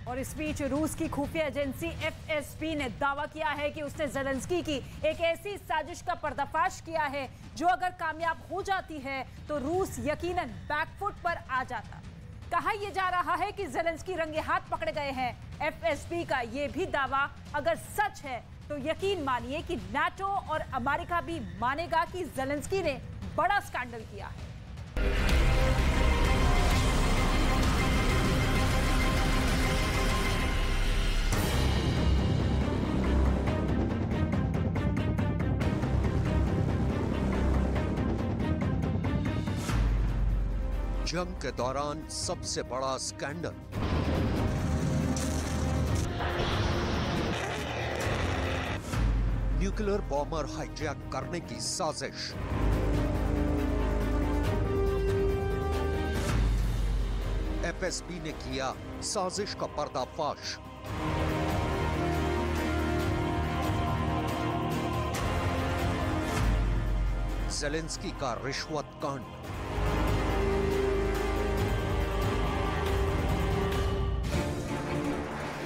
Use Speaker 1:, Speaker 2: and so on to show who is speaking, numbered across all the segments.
Speaker 1: और इस बीच रूस की खुफिया एजेंसी एफएसबी ने दावा किया है कि उसने ज़ेलेंस्की की एक ऐसी साजिश का पर्दाफाश किया है जो अगर कामयाब हो जाती है तो रूस यकीनन बैकफुट पर आ जाता। कहा यह जा रहा है कि ज़ेलेंस्की रंगे हाथ पकड़े गए हैं। एफएसबी का यह भी दावा अगर सच है तो यकीन मानिए कि नाटो और अमेरिका भी मानेगा कि ज़ेलेंस्की ने बड़ा स्कैंडल किया है।
Speaker 2: जंग के दौरान सबसे बड़ा स्कैंडल। न्यूक्लियर बॉम्बर हाईजैक करने की साजिश। एफएसबी ने किया साजिश का पर्दाफाश। ज़ेलेंस्की का रिश्वत कांड।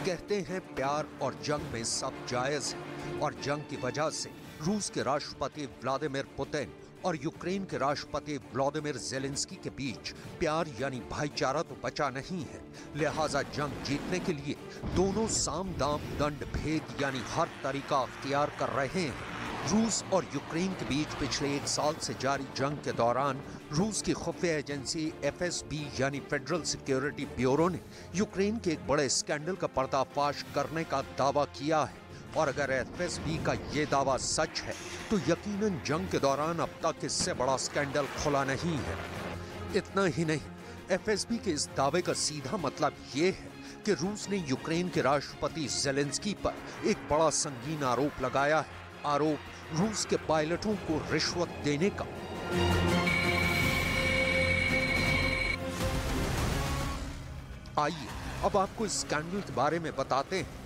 Speaker 2: कहते हैं प्यार और जंग में सब जायज है और जंग की वजह से रूस के राष्ट्रपति व्लादिमीर पुतिन और यूक्रेन के राष्ट्रपति व्लादिमीर ज़ेलेंस्की के बीच प्यार यानी भाईचारा तो बचा नहीं है। लिहाजा जंग जीतने के लिए दोनों साम दाम दंड भेद यानी हर तरीका अख्तियार कर रहे हैं। रूस और यूक्रेन के बीच पिछले 1 साल से जारी जंग के दौरान रूस की खुफिया एजेंसी एफएसबी यानी फेडरल सिक्योरिटी ब्यूरो ने यूक्रेन के एक बड़े स्कैंडल का पर्दाफाश करने का दावा किया है। और अगर एफएसबी का ये दावा सच है तो यकीनन जंग के दौरान अब तक इससे बड़ा स्कैंडल खुला नहीं है। इतना ही नहीं, एफएसबी के इस दावे का सीधा मतलब ये है कि रूस ने यूक्रेन के राष्ट्रपति ज़ेलेंस्की पर एक बड़ा संगीन आरोप लगाया है। आरोप रूस के पायलटों को रिश्वत देने का। आइए अब आपको इस स्कैंडल के बारे में बताते हैं।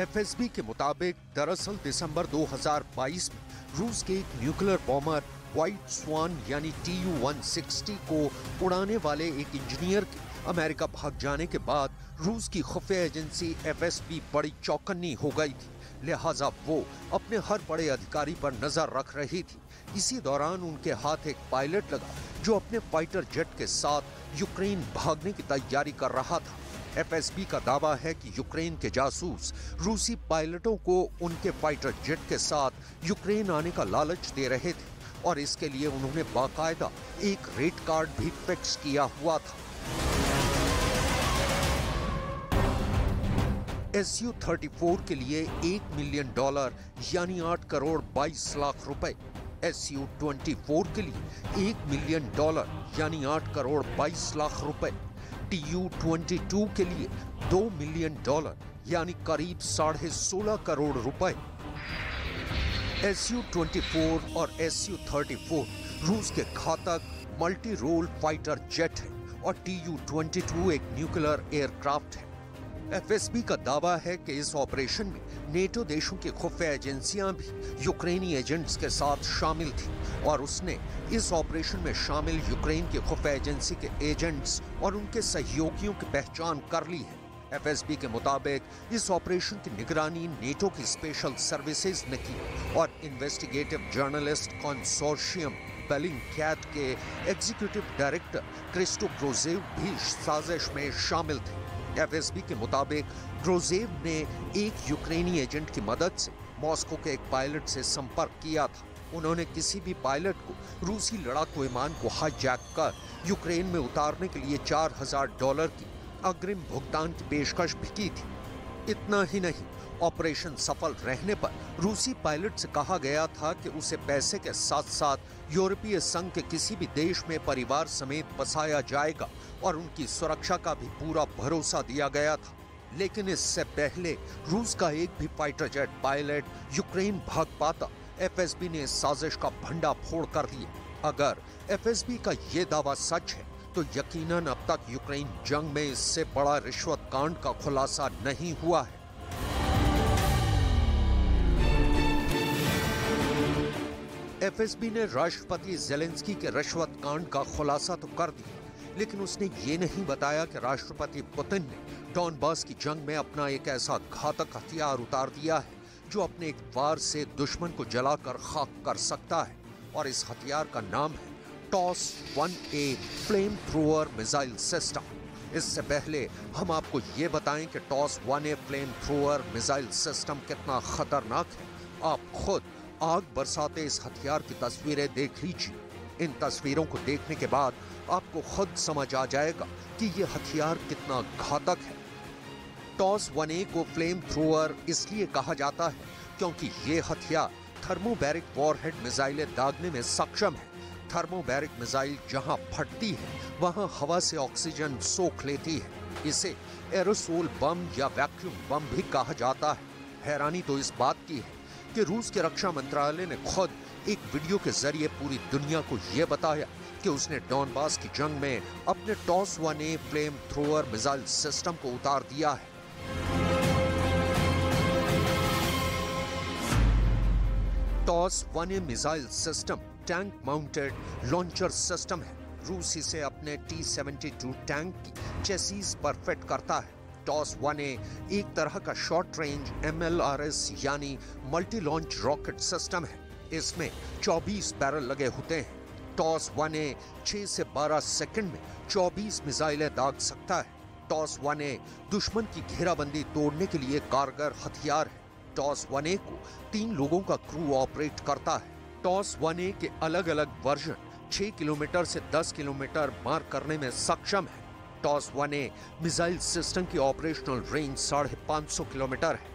Speaker 2: एफएसबी के मुताबिक दरअसल दिसंबर 2022 में रूस के एक न्यूक्लियर बॉम्बर व्हाइट स्वान यानी TU-160 को उड़ाने वाले एक इंजीनियर के अमेरिका भाग जाने के बाद रूस की खुफिया एजेंसी एफएसबी बड़ी चौकन्नी हो गई थी। लिहाजा वो अपने हर बड़े अधिकारी पर नजर रख रही थी। इसी दौरान उनके हाथ एक पायलट लगा जो अपने फाइटर जेट के साथ यूक्रेन भागने की तैयारी कर रहा था। एफएसबी का दावा है कि यूक्रेन के जासूस रूसी पायलटों को उनके फाइटर जेट के साथ यूक्रेन आने का लालच दे रहे थे और इसके लिए उन्होंने बाकायदा एक रेड कार्ड भी फिक्स किया हुआ था। SU-34 के लिए $1 मिलियन यानी 8 करोड़ 22 लाख रुपए, SU-24 के लिए $1 मिलियन यानी 8 करोड़ 22 लाख रुपए, TU-22 के लिए $2 मिलियन यानी करीब 16.5 करोड़ रुपए। SU-24 और SU-34 रूस के घातक मल्टी रोल फाइटर जेट हैं और TU-22 एक न्यूक्लियर एयरक्राफ्ट है। एफएसबी का दावा है कि इस ऑपरेशन में नेटो देशों की खुफिया एजेंसियां भी यूक्रेनी एजेंट्स के साथ शामिल थी और उसने इस ऑपरेशन में शामिल यूक्रेन की खुफिया एजेंसी के एजेंट्स और उनके सहयोगियों की पहचान कर ली है। एफएसबी के मुताबिक इस ऑपरेशन की निगरानी नेटो की स्पेशल सर्विसेज ने की और इन्वेस्टिगेटिव जर्नलिस्ट कंसोर्शियम बेलिंगकैट के एग्जीक्यूटिव डायरेक्टर क्रिस्टो ग्रोजेव भी साजिश में शामिल थे। एफएसबी के मुताबिक ग्रोजेव ने एक यूक्रेनी एजेंट की मदद से मॉस्को के एक पायलट से संपर्क किया था। उन्होंने किसी भी पायलट को रूसी लड़ाकू विमान को हाईजैक कर यूक्रेन में उतारने के लिए $4,000 की अग्रिम भुगतान की पेशकश भी की थी। इतना ही नहीं, ऑपरेशन सफल रहने पर रूसी पायलट से कहा गया था कि उसे पैसे के साथ साथ यूरोपीय संघ के किसी भी देश में परिवार समेत बसाया जाएगा और उनकी सुरक्षा का भी पूरा भरोसा दिया गया था। लेकिन इससे पहले रूस का एक भी फाइटर जेट पायलट यूक्रेन भाग पाता, एफएसबी ने इस साजिश का भंडाफोड़ कर दिया। अगर एफएसबी का ये दावा सच है तो यकीनन अब तक यूक्रेन जंग में इससे बड़ा रिश्वत कांड का खुलासा नहीं हुआ है। एफएसबी ने राष्ट्रपति ज़ेलेंस्की के रिश्वत कांड का खुलासा तो कर दिया, लेकिन उसने ये नहीं बताया कि राष्ट्रपति पुतिन ने डॉनबास की जंग में अपना एक ऐसा घातक हथियार उतार दिया है जो अपने एक वार से दुश्मन को जलाकर खाक कर सकता है, और इस हथियार का नाम है TOS-1A flame thrower missile system. इससे पहले हम आपको ये बताएं कि TOS-1A flame thrower missile system कितना खतरनाक है। आप खुद आग बरसाते इस हथियार की तस्वीरें देख लीजिए। इन तस्वीरों को देखने के बाद आपको खुद समझ आ जाएगा कि ये हथियार कितना घातक है। TOS-1A को फ्लेम थ्रोअर इसलिए कहा जाता है क्योंकि ये हथियार थर्मोबैरिक वॉरहेड मिसाइलें दागने में सक्षम है। थर्मोबैरिक मिसाइल जहां फटती है वहां हवा से ऑक्सीजन सोख लेती है। इसे एरोसोल बम या वैक्यूम बम भी कहा जाता है। हैरानी तो इस बात की है कि रूस के रक्षा मंत्रालय ने खुद एक वीडियो के जरिए पूरी दुनिया को यह बताया कि उसने डॉनबास की जंग में अपने TOS-1A flame thrower missile system को उतार दिया है। TOS-1A missile system tank mounted launcher system है। रूस इसे अपने T-72 टैंक की चेसीज पर फिट करता है। TOS-1A एक तरह का शॉर्ट रेंज MLRS यानी मल्टी लॉन्च रॉकेट सिस्टम है। इसमें 24 बैरल लगे होते हैं। TOS-1A 6 से 12 सेकंड में 24 मिसाइलें दाग सकता है। TOS-1A दुश्मन की घेराबंदी तोड़ने के लिए कारगर हथियार है। TOS-1A को 3 लोगों का क्रू ऑपरेट करता है। TOS-1A के अलग अलग वर्जन 6 किलोमीटर से 10 किलोमीटर मार करने में सक्षम है। TOS-1A मिसाइल सिस्टम की ऑपरेशनल रेंज 550 किलोमीटर है।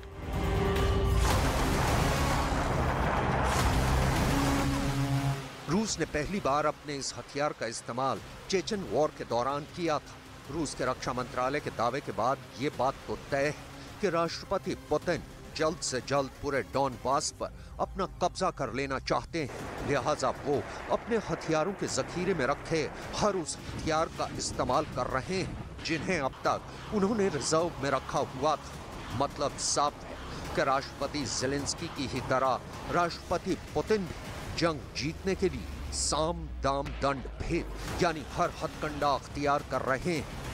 Speaker 2: रूस ने पहली बार अपने इस हथियार का इस्तेमाल चेचन वॉर के दौरान किया था। रूस के रक्षा मंत्रालय के दावे के बाद ये बात तो तय है कि राष्ट्रपति पुतिन जल्द से जल्द पूरे डॉनबास पर अपना कब्जा कर लेना चाहते हैं। लिहाजा वो अपने हथियारों के जखीरे में रखे हर उस हथियार का इस्तेमाल कर रहे हैं जिन्हें अब तक उन्होंने रिजर्व में रखा हुआ था। मतलब साफ है कि राष्ट्रपति ज़ेलेंस्की की ही तरह राष्ट्रपति पुतिन भी जंग जीतने के लिए साम दाम दंड भेद यानी हर हथकंडा अख्तियार कर रहे हैं।